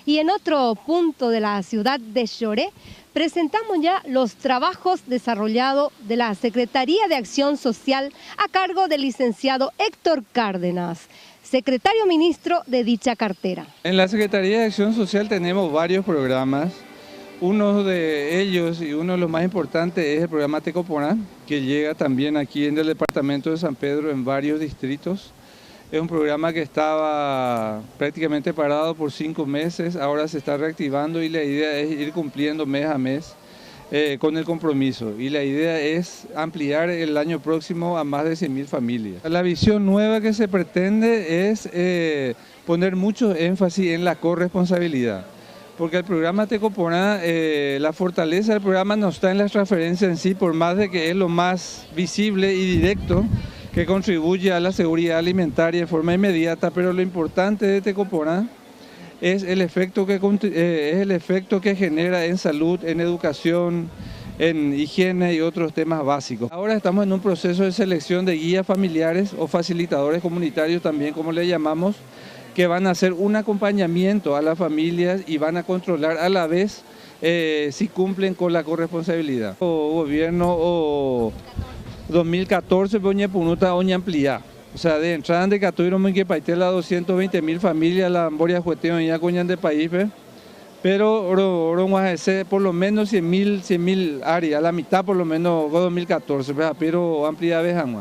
Y en otro punto de la ciudad de Lloré, presentamos ya los trabajos desarrollados de la Secretaría de Acción Social a cargo del licenciado Héctor Cárdenas, secretario ministro de dicha cartera. En la Secretaría de Acción Social tenemos varios programas. Uno de ellos y uno de los más importantes es el programa Tecoporá, que llega también aquí en el departamento de San Pedro en varios distritos. Es un programa que estaba prácticamente parado por 5 meses, ahora se está reactivando y la idea es ir cumpliendo mes a mes con el compromiso. Y la idea es ampliar el año próximo a más de 100.000 familias. La visión nueva que se pretende es poner mucho énfasis en la corresponsabilidad. Porque el programa Tecoporá, la fortaleza del programa no está en las transferencias en sí, por más de que es lo más visible y directo que contribuye a la seguridad alimentaria de forma inmediata, pero lo importante de Tecoporá es el efecto que genera en salud, en educación, en higiene y otros temas básicos. Ahora estamos en un proceso de selección de guías familiares o facilitadores comunitarios también, como le llamamos, que van a hacer un acompañamiento a las familias y van a controlar a la vez si cumplen con la corresponsabilidad. O gobierno o 2014 Boña Punuta Oña ampliar. O sea, de entrada de Catuiro muy que paitela 220.000 familias la Amboria Jueteo ya coñan de país, pero por lo menos 100.000 áreas, la mitad por lo menos 2014, pero ampliar vejamos.